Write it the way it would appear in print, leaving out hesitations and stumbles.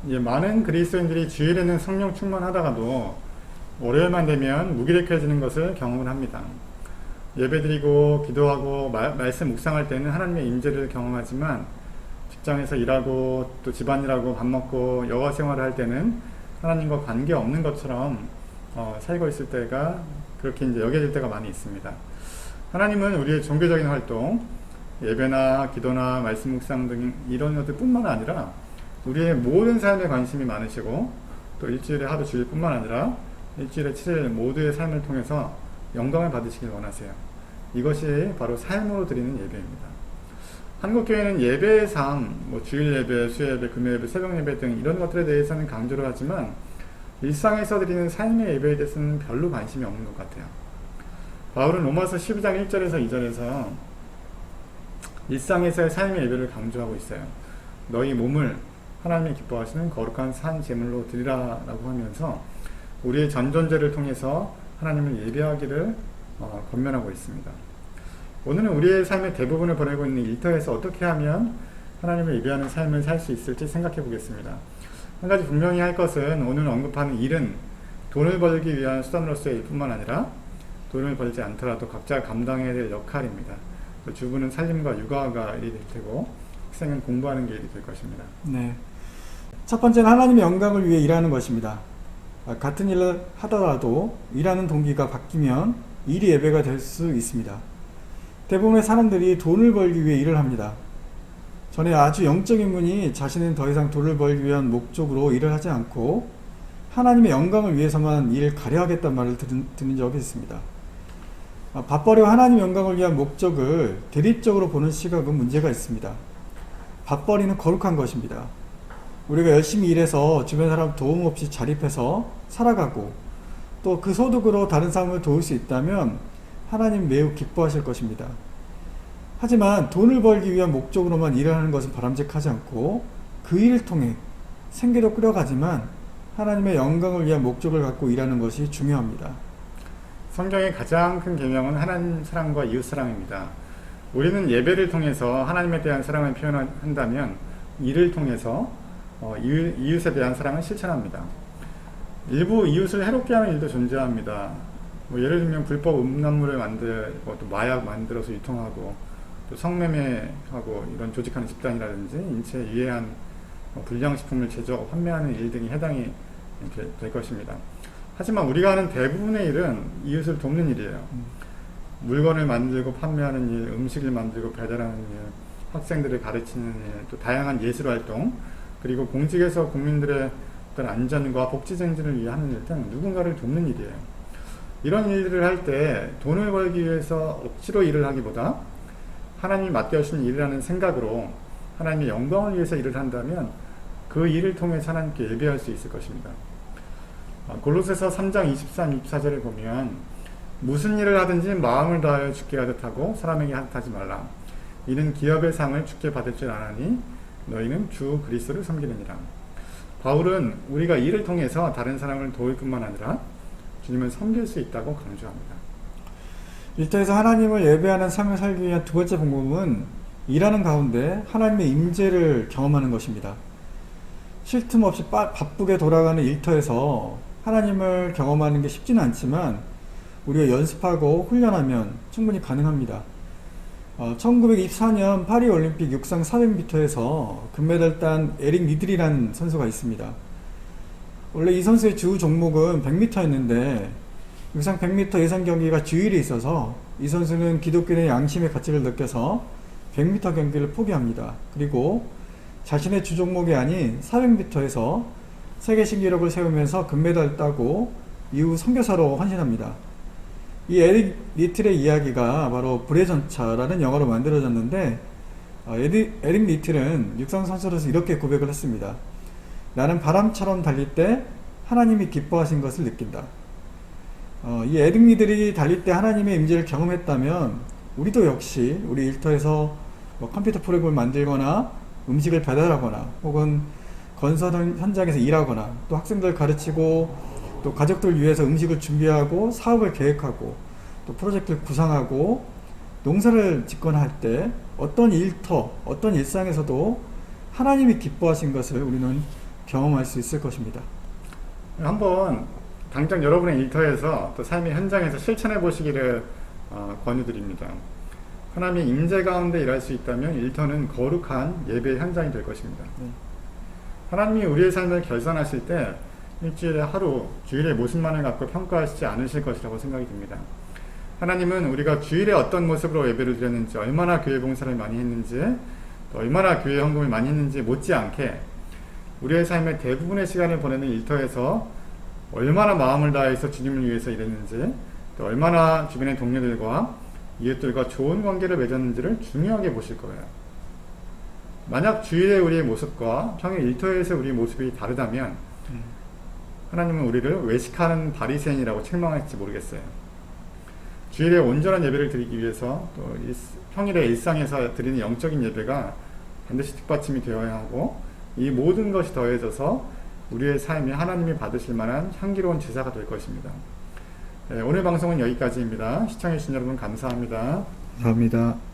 많은 그리스도인들이 주일에는 성령 충만하다가도 월요일만 되면 무기력해지는 것을 경험을 합니다. 예배드리고 기도하고 말씀 묵상할 때는 하나님의 임재를 경험하지만 직장에서 일하고 또 집안일하고 밥 먹고 여가 생활을 할 때는 하나님과 관계 없는 것처럼 살고 있을 때가 그렇게 이제 여겨질 때가 많이 있습니다. 하나님은 우리의 종교적인 활동, 예배나 기도나 말씀 묵상 등 이런 것들 뿐만 아니라 우리의 모든 삶에 관심이 많으시고 또 일주일에 하루 주일뿐만 아니라 일주일에 7일 모두의 삶을 통해서 영광을 받으시길 원하세요. 이것이 바로 삶으로 드리는 예배입니다. 한국교회는 예배의 삶, 주일 예배, 수요 예배, 금요 예배, 새벽 예배 등 이런 것들에 대해서는 강조를 하지만 일상에서 드리는 삶의 예배에 대해서는 별로 관심이 없는 것 같아요. 바울은 로마서 12장 1절에서 2절에서 일상에서의 삶의 예배를 강조하고 있어요. 너희 몸을 하나님이 기뻐하시는 거룩한 산 제물로 드리라 라고 하면서 우리의 전존재를 통해서 하나님을 예배하기를 권면하고 있습니다. 오늘은 우리의 삶의 대부분을 보내고 있는 일터에서 어떻게 하면 하나님을 예배하는 삶을 살 수 있을지 생각해 보겠습니다. 한 가지 분명히 할 것은 오늘 언급하는 일은 돈을 벌기 위한 수단으로서의 일뿐만 아니라 돈을 벌지 않더라도 각자 감당해야 될 역할입니다. 주부는 살림과 육아가 일이 될 테고 학생은 공부하는 게 일이 될 것입니다. 네. 첫 번째는 하나님의 영광을 위해 일하는 것입니다. 같은 일을 하더라도 일하는 동기가 바뀌면 일이 예배가 될 수 있습니다. 대부분의 사람들이 돈을 벌기 위해 일을 합니다. 전에 아주 영적인 분이 자신은 더 이상 돈을 벌기 위한 목적으로 일을 하지 않고 하나님의 영광을 위해서만 일을 가려하겠다는 말을 듣는 적이 있습니다. 밥벌이와 하나님의 영광을 위한 목적을 대립적으로 보는 시각은 문제가 있습니다. 밥벌이는 거룩한 것입니다. 우리가 열심히 일해서 주변 사람 도움 없이 자립해서 살아가고 또 그 소득으로 다른 사람을 도울 수 있다면 하나님 매우 기뻐하실 것입니다. 하지만 돈을 벌기 위한 목적으로만 일을 하는 것은 바람직하지 않고 그 일을 통해 생계도 끌어가지만 하나님의 영광을 위한 목적을 갖고 일하는 것이 중요합니다. 성경의 가장 큰 계명은 하나님 사랑과 이웃 사랑입니다. 우리는 예배를 통해서 하나님에 대한 사랑을 표현한다면 일을 통해서 이웃에 대한 사랑을 실천합니다. 일부 이웃을 해롭게 하는 일도 존재합니다. 예를 들면 불법 음란물을 만들고 또 마약 만들어서 유통하고 또 성매매하고 이런 조직하는 집단이라든지 인체에 유해한 불량식품을 제조하고 판매하는 일 등이 해당이 될 것입니다. 하지만 우리가 하는 대부분의 일은 이웃을 돕는 일이에요. 물건을 만들고 판매하는 일, 음식을 만들고 배달하는 일, 학생들을 가르치는 일, 또 다양한 예술활동, 그리고 공직에서 국민들의 어떤 안전과 복지 증진을 위해 하는 일 등 누군가를 돕는 일이에요. 이런 일들을 할 때 돈을 벌기 위해서 억지로 일을 하기보다 하나님이 맡겨주신 일이라는 생각으로 하나님의 영광을 위해서 일을 한다면 그 일을 통해서 하나님께 예배할 수 있을 것입니다. 골로새서 3장 23, 24절을 보면 무슨 일을 하든지 마음을 다하여 주께 하듯 하고 사람에게 하듯 하지 말라. 이는 기업의 상을 주께 받을 줄 아나니 너희는 주 그리스도를 섬기느니라. 바울은 우리가 일을 통해서 다른 사람을 도울 뿐만 아니라 주님을 섬길 수 있다고 강조합니다. 일터에서 하나님을 예배하는 삶을 살기 위한 두 번째 방법은 일하는 가운데 하나님의 임재를 경험하는 것입니다. 쉴 틈 없이 바쁘게 돌아가는 일터에서 하나님을 경험하는 게 쉽지는 않지만 우리가 연습하고 훈련하면 충분히 가능합니다. 1924년 파리올림픽 육상 400m에서 금메달 딴 에릭 니들이라는 선수가 있습니다. 원래 이 선수의 주 종목은 100m였는데 육상 100m 예선 경기가 주일에 있어서 이 선수는 기독교의 양심의 가치를 느껴서 100m 경기를 포기합니다. 그리고 자신의 주 종목이 아닌 400m에서 세계 신기록을 세우면서 금메달을 따고 이후 선교사로 헌신합니다. 이 에릭 니틀의 이야기가 바로 불의 전차라는 영화로 만들어졌는데 에릭 니틀은 육상 선수로서 이렇게 고백을 했습니다. 나는 바람처럼 달릴 때 하나님이 기뻐하신 것을 느낀다. 이 에릭 니틀이 달릴 때 하나님의 임재를 경험했다면 우리도 역시 우리 일터에서 컴퓨터 프로그램을 만들거나 음식을 배달하거나 혹은 건설 현장에서 일하거나 또 학생들 가르치고 또 가족들 위해서 음식을 준비하고 사업을 계획하고 또 프로젝트를 구상하고 농사를 짓거나 할 때 어떤 일터, 어떤 일상에서도 하나님이 기뻐하신 것을 우리는 경험할 수 있을 것입니다. 한번 당장 여러분의 일터에서 또 삶의 현장에서 실천해 보시기를 권유드립니다. 하나님의 임재 가운데 일할 수 있다면 일터는 거룩한 예배 현장이 될 것입니다. 하나님이 우리의 삶을 결산하실 때 일주일에 하루, 주일의 모습만을 갖고 평가하시지 않으실 것이라고 생각이 듭니다. 하나님은 우리가 주일에 어떤 모습으로 예배를 드렸는지, 얼마나 교회 봉사를 많이 했는지, 또 얼마나 교회 헌금을 많이 했는지 못지않게 우리의 삶의 대부분의 시간을 보내는 일터에서 얼마나 마음을 다해서 주님을 위해서 일했는지, 또 얼마나 주변의 동료들과 이웃들과 좋은 관계를 맺었는지를 중요하게 보실 거예요. 만약 주일에 우리의 모습과 평일 일터에서 우리의 모습이 다르다면 하나님은 우리를 외식하는 바리새인이라고 책망할지 모르겠어요. 주일에 온전한 예배를 드리기 위해서 또 평일의 일상에서 드리는 영적인 예배가 반드시 뒷받침이 되어야 하고, 이 모든 것이 더해져서 우리의 삶이 하나님이 받으실 만한 향기로운 제사가 될 것입니다. 오늘 방송은 여기까지입니다. 시청해주신 여러분 감사합니다. 감사합니다.